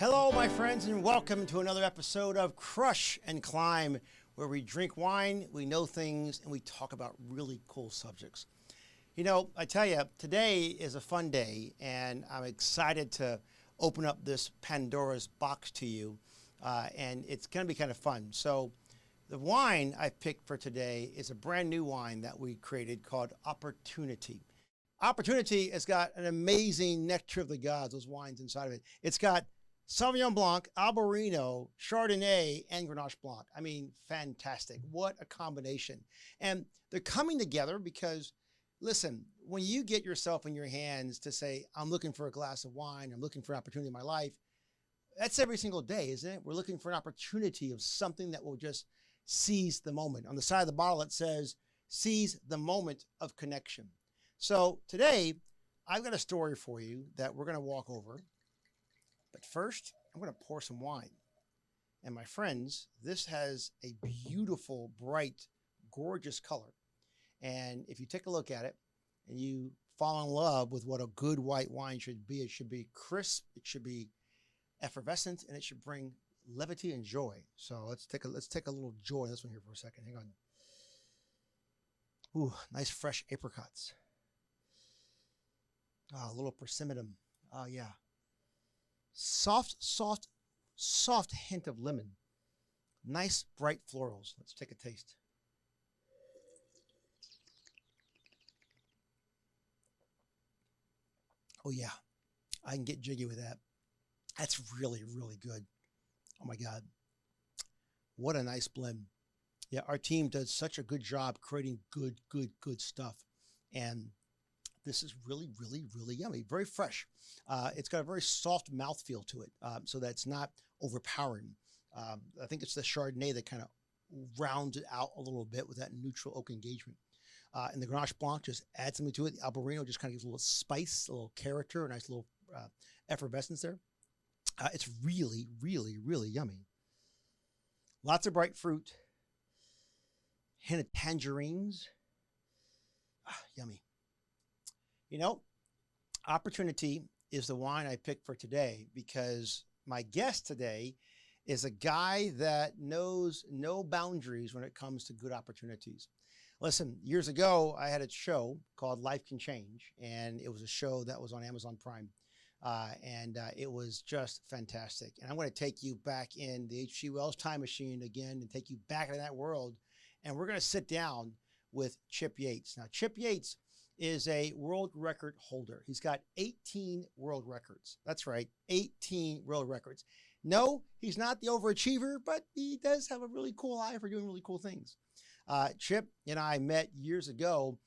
Hello, my friends, and welcome to another episode of Crush and Climb, where we drink wine, we know things, and we talk about really cool subjects. You know, I tell you, today is a fun day, and I'm excited to open up this Pandora's box to you, and it's going to be kind of fun. So the wine I picked for today is a brand new wine that we created called Opportunity. Opportunity has got an amazing nectar of the gods, those wines inside of it. It's got Sauvignon Blanc, Albarino, Chardonnay, and Grenache Blanc. I mean, fantastic. What a combination. And they're coming together because, listen, when you get yourself in your hands to say, I'm looking for a glass of wine, I'm looking for an opportunity in my life, that's every single day, isn't it? We're looking for an opportunity of something that will just seize the moment. On the side of the bottle, it says, seize the moment of connection. So today, I've got a story for you that we're going to walk over. But first, I'm going to pour some wine. And my friends, this has a beautiful, bright, gorgeous color. And if you take a look at it and you fall in love with what a good white wine should be, it should be crisp, it should be effervescent, and it should bring levity and joy. So let's take a little joy in this one here for a second. Hang on. Ooh, nice fresh apricots. Ah, a little persimmon. Oh, yeah. Soft hint of lemon. Nice, bright florals. Let's take a taste. Oh, yeah. I can get jiggy with that. That's really, really good. Oh, my God. What a nice blend. Yeah, our team does such a good job creating good stuff. And this is really, really, really yummy. Very fresh. It's got a very soft mouthfeel to it, so that it's not overpowering. I think it's the Chardonnay that kind of rounds it out a little bit with that neutral oak engagement. And the Grenache Blanc just adds something to it. The Albarino just kind of gives a little spice, a little character, a nice little effervescence there. It's really, really, really yummy. Lots of bright fruit. Hint of tangerines. Yummy. You know, Opportunity is the wine I picked for today because my guest today is a guy that knows no boundaries when it comes to good opportunities. Listen, years ago, I had a show called Life Can Change, and it was a show that was on Amazon Prime. It was just fantastic. And I'm going to take you back in the H.G. Wells time machine again and take you back into that world. And we're going to sit down with Chip Yates. Now, Chip Yates is a world record holder. He's got 18 world records. That's right, 18 world records. No, he's not the overachiever, but he does have a really cool eye for doing really cool things. Chip and I met years ago,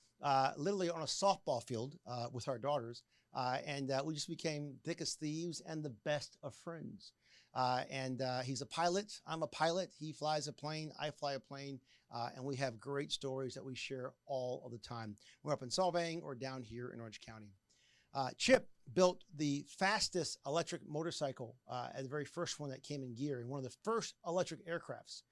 literally on a softball field with our daughters, and we just became thick as thieves and the best of friends. He's a pilot. I'm a pilot. He flies a plane. I fly a plane. And we have great stories that we share all of the time. We're up in Solvang or down here in Orange County. Chip built the fastest electric motorcycle, the very first one that came in gear, and one of the first electric aircrafts.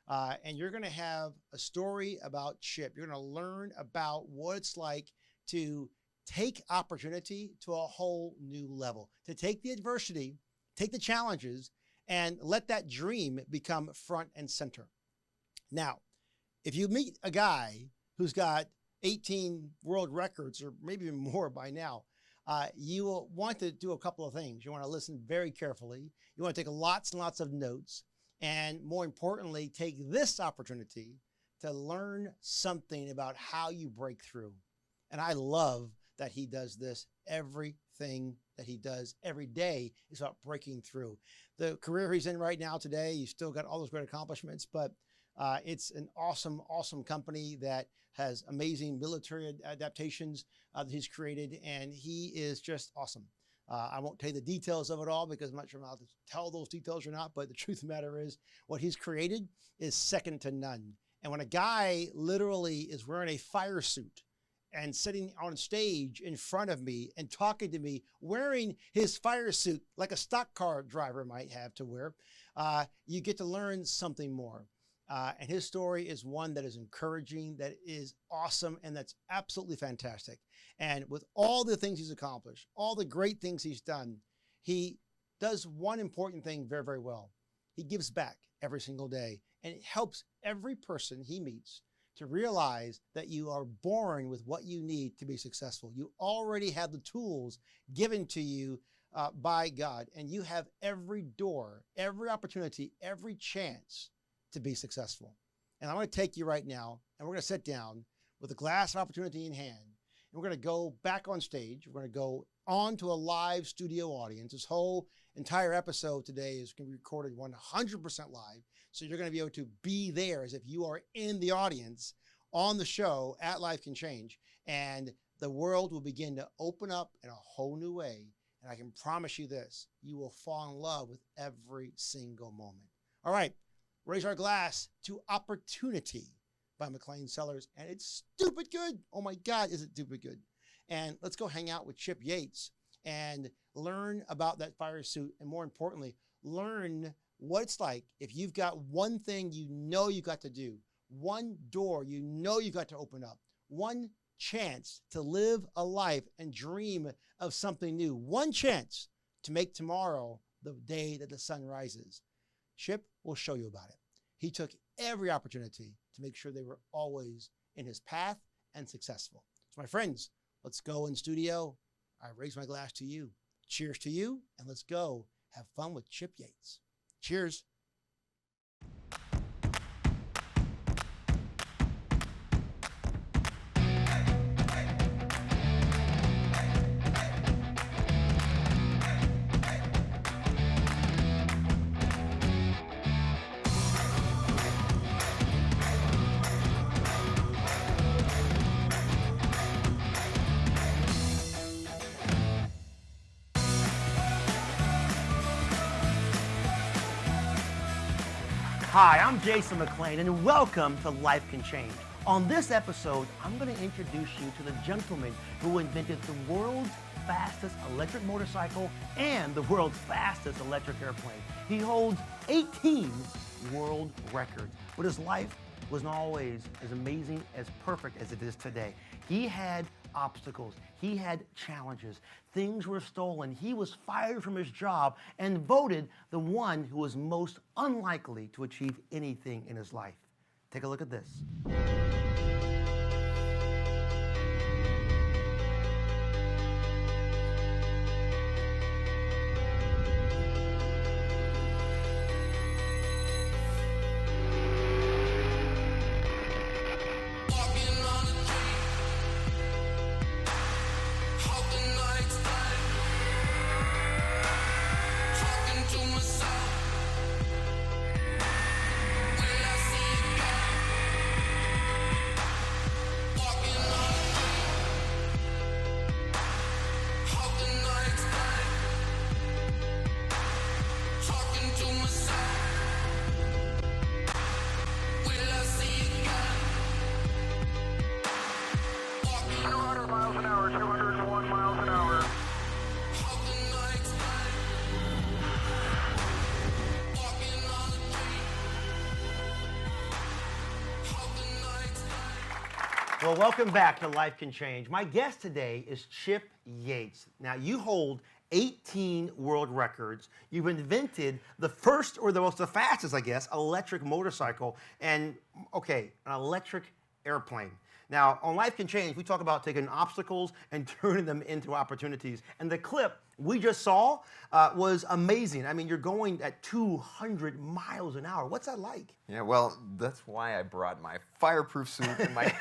And you're going to have a story about Chip. You're going to learn about what it's like to take opportunity to a whole new level, to take the adversity, take the challenges, and let that dream become front and center. Now, if you meet a guy who's got 18 world records, or maybe even more by now, you will want to do a couple of things. You want to listen very carefully. You want to take lots and lots of notes. And more importantly, take this opportunity to learn something about how you break through. And I love that he does this. Everything that he does every day is about breaking through. The career he's in right now today, he's still got all those great accomplishments, but it's an awesome, awesome company that has amazing military adaptations that he's created, and he is just awesome. I won't tell you the details of it all because I'm not sure I'm allowed to tell those details or not, but the truth of the matter is what he's created is second to none. And when a guy literally is wearing a fire suit and sitting on stage in front of me and talking to me, wearing his fire suit like a stock car driver might have to wear, you get to learn something more. And his story is one that is encouraging, that is awesome, and that's absolutely fantastic. And with all the things he's accomplished, all the great things he's done, he does one important thing very, very well. He gives back every single day, and it helps every person he meets to realize that you are born with what you need to be successful. You already have the tools given to you by God, and you have every door, every opportunity, every chance to be successful. And I'm going to take you right now, and we're going to sit down with a glass of opportunity in hand, and we're going to go back on stage. We're going to go on to a live studio audience. This whole entire episode today is going to be recorded 100% live. So you're going to be able to be there as if you are in the audience on the show at Life Can Change. And the world will begin to open up in a whole new way. And I can promise you this, you will fall in love with every single moment. All right, raise our glass to opportunity by McClain Cellars. And it's stupid good. Oh my God, is it stupid good? And let's go hang out with Chip Yates and learn about that fire suit. And more importantly, learn what it's like if you've got one thing you know you've got to do, one door you know you've got to open up, one chance to live a life and dream of something new, one chance to make tomorrow the day that the sun rises. Chip will show you about it. He took every opportunity to make sure they were always in his path and successful. So my friends, let's go in studio. I raise my glass to you. Cheers to you, and let's go have fun with Chip Yates. Cheers. Hi, I'm Jason McClain, and welcome to Life Can Change. On this episode, I'm going to introduce you to the gentleman who invented the world's fastest electric motorcycle and the world's fastest electric airplane. He holds 18 world records, but his life wasn't always as amazing, as perfect as it is today. He had obstacles, he had challenges, things were stolen, he was fired from his job and voted the one who was most unlikely to achieve anything in his life. Take a look at this. Well, welcome back to Life Can Change. My guest today is Chip Yates. Now, you hold 18 world records. You've invented the first, or the fastest, I guess, electric motorcycle, and, okay, an electric airplane. Now, on Life Can Change, we talk about taking obstacles and turning them into opportunities. And the clip we just saw was amazing. I mean, you're going at 200 miles an hour. What's that like? Yeah, well, that's why I brought my fireproof suit and my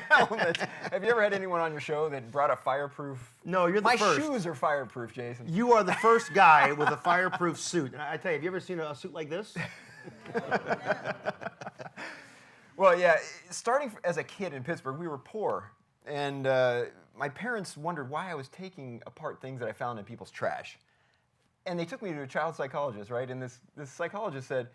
helmet. Have you ever had anyone on your show that brought a fireproof? No, you're the first. My shoes are fireproof, Jason. You are the first guy with a fireproof suit. And I tell you, have you ever seen a suit like this? Well, yeah, starting as a kid in Pittsburgh, we were poor. And my parents wondered why I was taking apart things that I found in people's trash. And they took me to a child psychologist, right? And this psychologist said,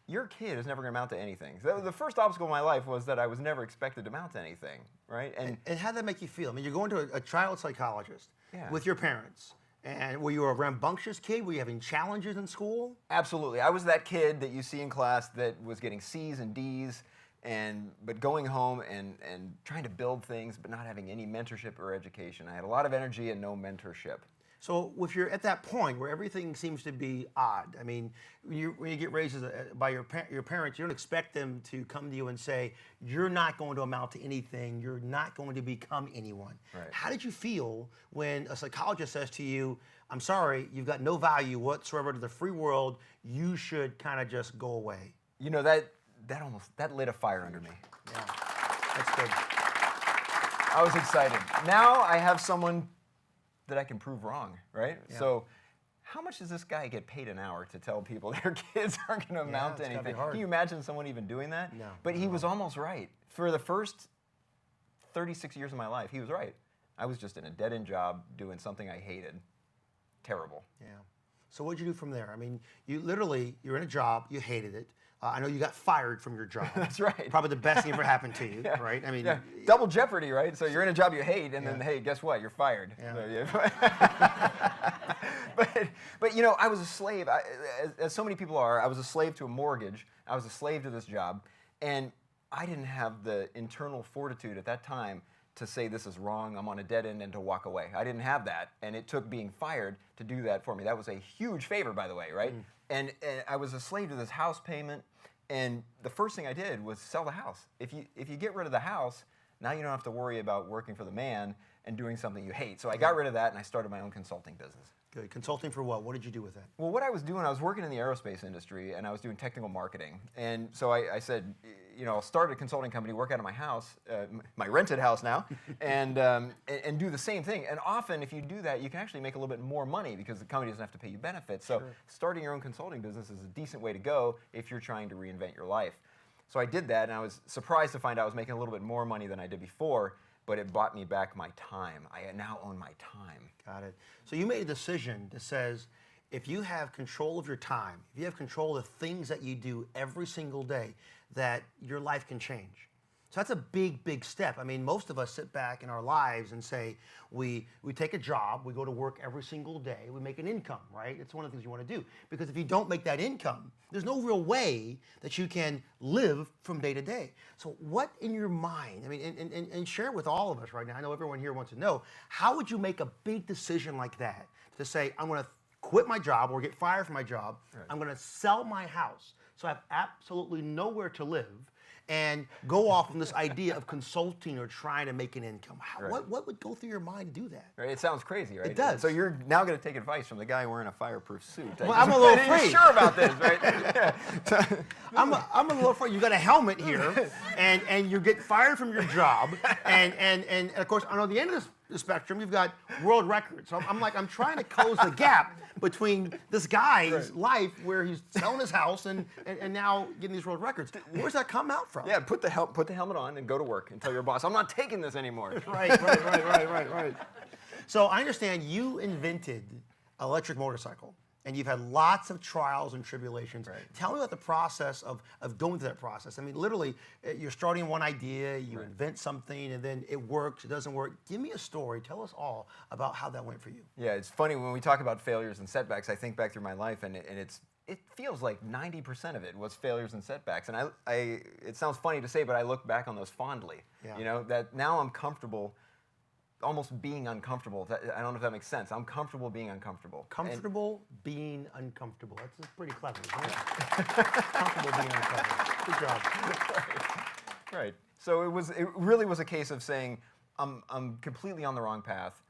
your kid is never going to amount to anything. So the first obstacle in my life was that I was never expected to amount to anything, right? And how did that make you feel? I mean, you're going to a child psychologist with your parents. And were you a rambunctious kid? Were you having challenges in school? Absolutely. I was that kid that you see in class that was getting C's and D's, but going home and trying to build things, but not having any mentorship or education. I had a lot of energy and no mentorship. So if you're at that point where everything seems to be odd, I mean, when you get raised by your parents, you don't expect them to come to you and say, you're not going to amount to anything, you're not going to become anyone. Right. How did you feel when a psychologist says to you, I'm sorry, you've got no value whatsoever to the free world, you should kind of just go away? You know, that lit a fire under me. Yeah, that's good. I was excited. Now I have someone that I can prove wrong, right? Yeah. So how much does this guy get paid an hour to tell people their kids aren't going to amount to it's gotta be anything? hard. Can you imagine someone even doing that? No. But he was almost right. For the first 36 years of my life, he was right. I was just in a dead-end job doing something I hated. Terrible. Yeah. So what did you do from there? I mean, you're in a job, you hated it. I know you got fired from your job. That's right. Probably the best thing ever happened to you, right? I mean, double jeopardy, right? So you're in a job you hate, and then, hey, guess what? You're fired. Yeah. So, but you know, I was a slave. As so many people are, I was a slave to a mortgage. I was a slave to this job, and I didn't have the internal fortitude at that time to say this is wrong, I'm on a dead end, and to walk away. I didn't have that, and it took being fired to do that for me. That was a huge favor, by the way, right? And I was a slave to this house payment, and the first thing I did was sell the house. If you get rid of the house, now you don't have to worry about working for the man and doing something you hate. So I got rid of that, and I started my own consulting business. Good. Consulting for what? What did you do with that? Well, what I was doing, I was working in the aerospace industry, and I was doing technical marketing. And so I said, you know, I'll start a consulting company, work out of my house, my rented house now, and do the same thing. And often, if you do that, you can actually make a little bit more money because the company doesn't have to pay you benefits. So starting your own consulting business is a decent way to go if you're trying to reinvent your life. So I did that, and I was surprised to find out I was making a little bit more money than I did before, but it bought me back my time. I now own my time. Got it. So you made a decision that says, if you have control of your time, if you have control of the things that you do every single day, that your life can change. So that's a big, big step. I mean, most of us sit back in our lives and say, we take a job, we go to work every single day, we make an income, right? It's one of the things you want to do. Because if you don't make that income, there's no real way that you can live from day to day. So what in your mind, I mean, and share with all of us right now, I know everyone here wants to know, how would you make a big decision like that to say, I'm going to quit my job or get fired from my job, I'm going to sell my house so I have absolutely nowhere to live, and go off on this idea of consulting or trying to make an income? What would go through your mind to do that? Right, it sounds crazy, right? It does. So you're now going to take advice from the guy wearing a fireproof suit. Well, I'm a little afraid. You're sure about this, right? I'm a little afraid. You got a helmet here, and you get fired from your job, and of course, on the end of the spectrum, you've got world records. So I'm trying to close the gap between this guy's life where he's selling his house and now getting these world records. Where's that come out from? Yeah, put the helmet on and go to work and tell your boss, I'm not taking this anymore. Right. So I understand you invented an electric motorcycle, and you've had lots of trials and tribulations. Right. Tell me about the process of going through that process. I mean, literally, you're starting one idea, you invent something, and then it works, it doesn't work. Give me a story. Tell us all about how that went for you. Yeah, it's funny when we talk about failures and setbacks, I think back through my life, and it feels like 90% of it was failures and setbacks. And it sounds funny to say, but I look back on those fondly. Yeah. You know, that now I'm comfortable almost being uncomfortable. I don't know if that makes sense. I'm comfortable being uncomfortable. Comfortable being uncomfortable. That's pretty clever, isn't it? Comfortable being uncomfortable. Good job. Right. So it really was a case of saying, I'm completely on the wrong path.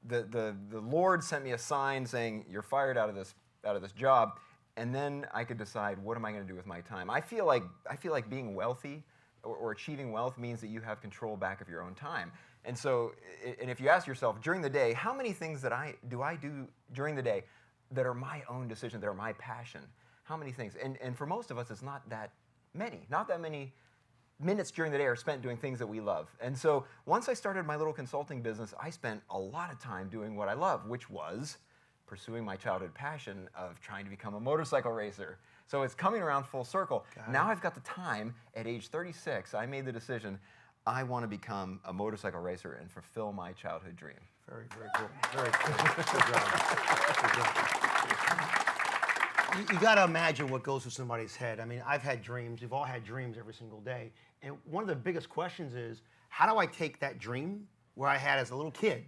The Lord sent me a sign saying, you're fired out of this job, and then I could decide, what am I going to do with my time? I feel like being wealthy or achieving wealth means that you have control back of your own time. And so, and if you ask yourself during the day, how many things that I do during the day that are my own decision, that are my passion? How many things? And for most of us, it's not that many. Not that many minutes during the day are spent doing things that we love. And so once I started my little consulting business, I spent a lot of time doing what I love, which was pursuing my childhood passion of trying to become a motorcycle racer. So it's coming around full circle. Now I've got the time. At age 36, I made the decision, I want to become a motorcycle racer and fulfill my childhood dream. Very, very cool. Very cool. Good job. You got to imagine what goes through somebody's head. I mean, I've had dreams. We've all had dreams every single day. And one of the biggest questions is, how do I take that dream where I had as a little kid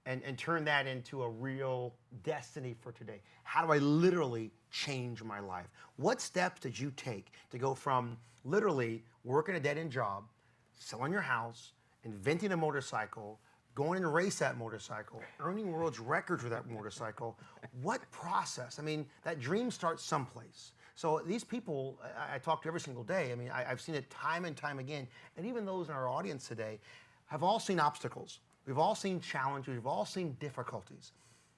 and turn that into a real destiny for today? How do I literally change my life? What steps did you take to go from literally working a dead-end job, selling your house, inventing a motorcycle, going to race that motorcycle, earning world's records with that motorcycle? What process? I mean, that dream starts someplace. So these people I talk to every single day. I mean, I've seen it time and time again. And even those in our audience today have all seen obstacles. We've all seen challenges. We've all seen difficulties.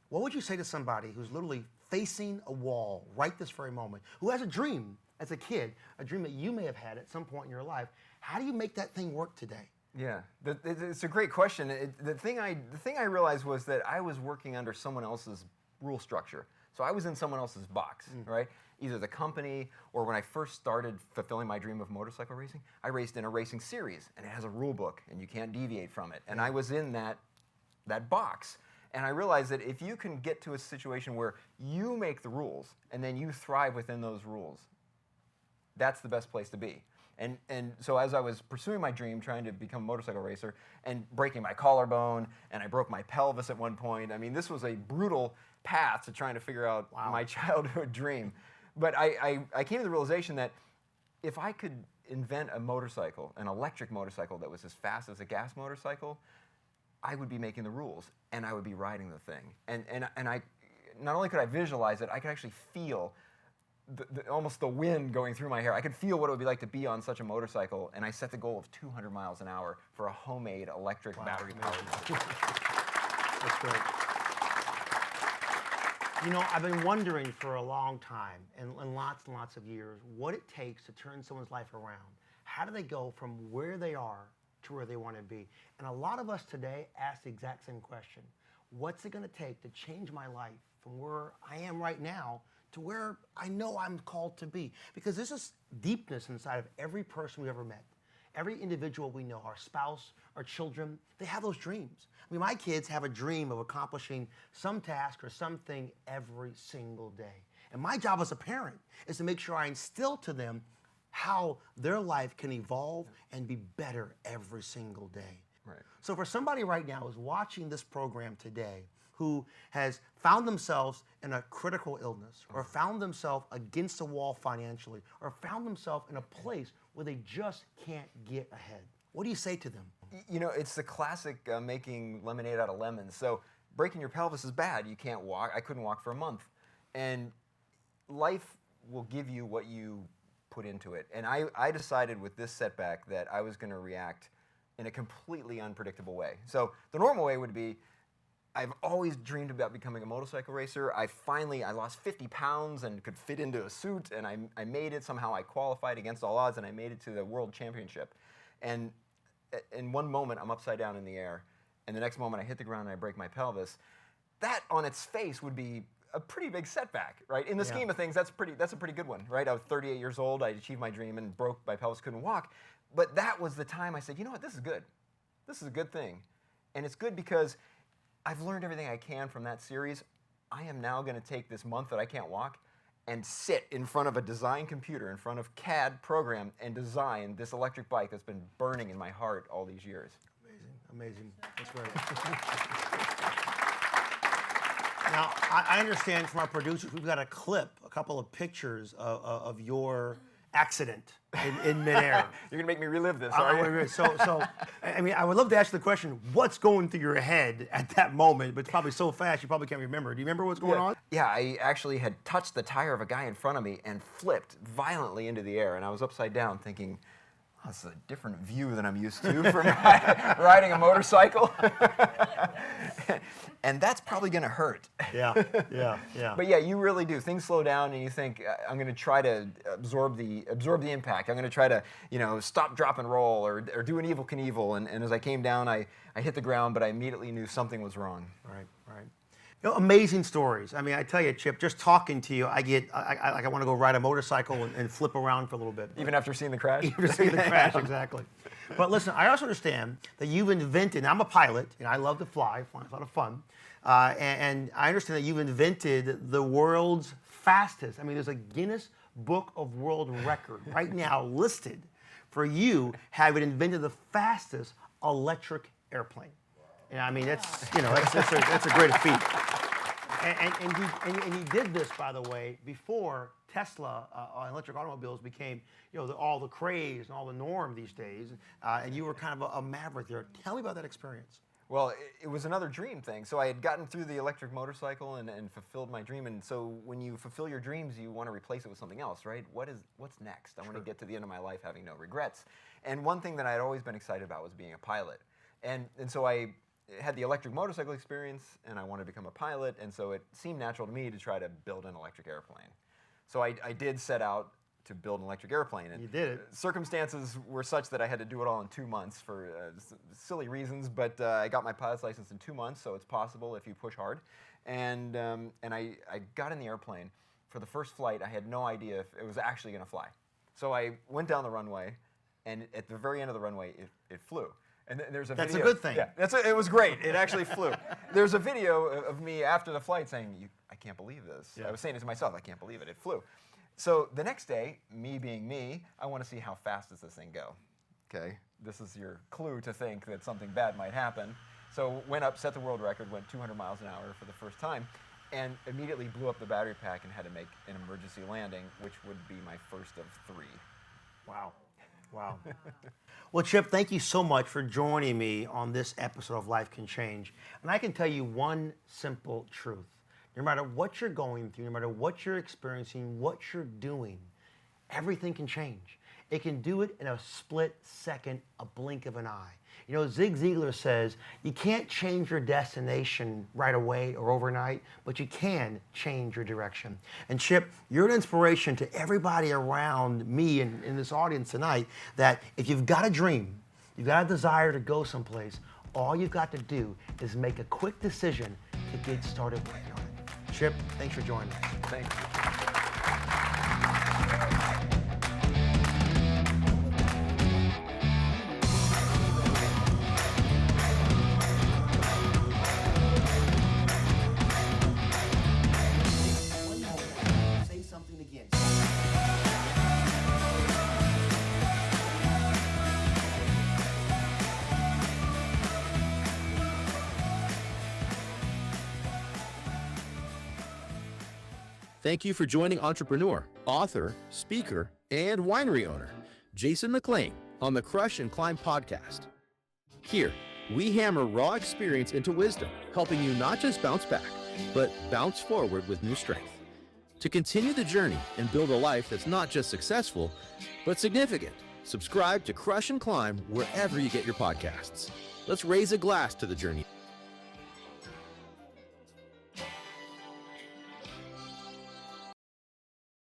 What would you say to somebody who's literally facing a wall right this very moment, who has a dream as a kid, a dream that you may have had at some point in your life? How do you make that thing work today? Yeah, it's a great question. The thing I realized was that I was working under someone else's rule structure. So I was in someone else's box, right? Either the company, or when I first started fulfilling my dream of motorcycle racing, I raced in a racing series, and it has a rule book, and you can't deviate from it. And I was in that box. And I realized that if you can get to a situation where you make the rules, and then you thrive within those rules, that's the best place to be. And so as I was pursuing my dream, trying to become a motorcycle racer, and breaking my collarbone, and I broke my pelvis at one point. I mean, this was a brutal path to trying to figure out my childhood dream. But I came to the realization that if I could invent a motorcycle, an electric motorcycle that was as fast as a gas motorcycle, I would be making the rules, and I would be riding the thing. And I, not only could I visualize it, I could actually feel almost the wind going through my hair. I could feel what it would be like to be on such a motorcycle, and I set the goal of 200 miles an hour for a homemade electric battery-powered motorcycle. That's great. You know, I've been wondering for a long time, and lots of years, what it takes to turn someone's life around. How do they go from where they are to where they want to be? And a lot of us today ask the exact same question. What's it going to take to change my life from where I am right now to where I know I'm called to be? Because there's this deepness inside of every person we ever met. Every individual we know, our spouse, our children, they have those dreams. I mean, my kids have a dream of accomplishing some task or something every single day. And my job as a parent is to make sure I instill to them how their life can evolve and be better every single day. Right. So for somebody right now who's watching this program today, who has found themselves in a critical illness, or found themselves against a wall financially, or found themselves in a place where they just can't get ahead, what do you say to them? You know, it's the classic making lemonade out of lemons. So breaking your pelvis is bad. You can't walk. I couldn't walk for a month. And life will give you what you put into it. And I decided with this setback that I was going to react in a completely unpredictable way. So the normal way would be, I've always dreamed about becoming a motorcycle racer. I lost 50 pounds and could fit into a suit, and I made it. Somehow I qualified against all odds, and I made it to the world championship. And in one moment, I'm upside down in the air, and the next moment I hit the ground and I break my pelvis. That on its face would be a pretty big setback, right? In the scheme of things, that's a pretty good one, right? I was 38 years old, I achieved my dream and broke my pelvis, couldn't walk. But that was the time I said, you know what, this is good. This is a good thing. And it's good because I've learned everything I can from that series. I am now going to take this month that I can't walk and sit in front of a design computer, in front of CAD program, and design this electric bike that's been burning in my heart all these years. Amazing. That's great. Now, I understand from our producers, we've got a clip, a couple of pictures of your accident in midair. You're going to make me relive this, are you? So, I mean, I would love to ask you the question, what's going through your head at that moment? But it's probably so fast, you probably can't remember. Do you remember what's going on? Yeah, I actually had touched the tire of a guy in front of me and flipped violently into the air, and I was upside down thinking, oh, this is a different view than I'm used to from riding a motorcycle. And that's probably going to hurt. Yeah. But yeah, you really do. Things slow down, and you think, I'm going to try to absorb the impact. I'm going to try to, stop, drop, and roll, or do an Evel Knievel. And as I came down, I hit the ground, but I immediately knew something was wrong. Right. Amazing stories. I mean, I tell you, Chip, just talking to you, I want to go ride a motorcycle and flip around for a little bit. Even after seeing the crash? Even after seeing the crash, exactly. But listen, I also understand that you've invented, and I'm a pilot, and I love to fly. It's a lot of fun. And I understand that you've invented the world's fastest. I mean, there's a Guinness Book of World Record right now listed for you having invented the fastest electric airplane. And I mean, that's a great feat. And he did this, by the way, before Tesla electric automobiles became, all the craze and all the norm these days. And you were kind of a maverick there. Tell me about that experience. Well, it was another dream thing. So I had gotten through the electric motorcycle and fulfilled my dream. And so when you fulfill your dreams, you want to replace it with something else, right? What's next? I want to get to the end of my life having no regrets. And one thing that I had always been excited about was being a pilot. And so I had the electric motorcycle experience, and I wanted to become a pilot. And so it seemed natural to me to try to build an electric airplane. So I did set out to build an electric airplane. And you did it. Circumstances were such that I had to do it all in 2 months for silly reasons, but I got my pilot's license in 2 months, so it's possible if you push hard. And I got in the airplane. For the first flight, I had no idea if it was actually going to fly. So I went down the runway, and at the very end of the runway, it flew. And there's a That's video. a good thing. Yeah, it was great. It actually flew. There's a video of me after the flight saying, I can't believe this. Yeah. I was saying it to myself, I can't believe it. It flew. So the next day, me being me, I want to see how fast does this thing go. Okay, this is your clue to think that something bad might happen. So went up, set the world record, went 200 miles an hour for the first time, and immediately blew up the battery pack and had to make an emergency landing, which would be my first of 3. Wow. Wow. Well, Chip, thank you so much for joining me on this episode of Life Can Change. And I can tell you one simple truth. No matter what you're going through, no matter what you're experiencing, what you're doing, everything can change. It can do it in a split second, a blink of an eye. Zig Ziglar says, you can't change your destination right away or overnight, but you can change your direction. And Chip, you're an inspiration to everybody around me and in this audience tonight that if you've got a dream, you've got a desire to go someplace, all you've got to do is make a quick decision to get started working on it. Chip, thanks for joining us. Thank you. Say something again. Thank you for joining entrepreneur, author, speaker, and winery owner, Jason McClain, on the Crush and Climb podcast. Here, we hammer raw experience into wisdom, helping you not just bounce back, but bounce forward with new strength. To continue the journey and build a life that's not just successful, but significant, subscribe to Crush and Climb wherever you get your podcasts. Let's raise a glass to the journey.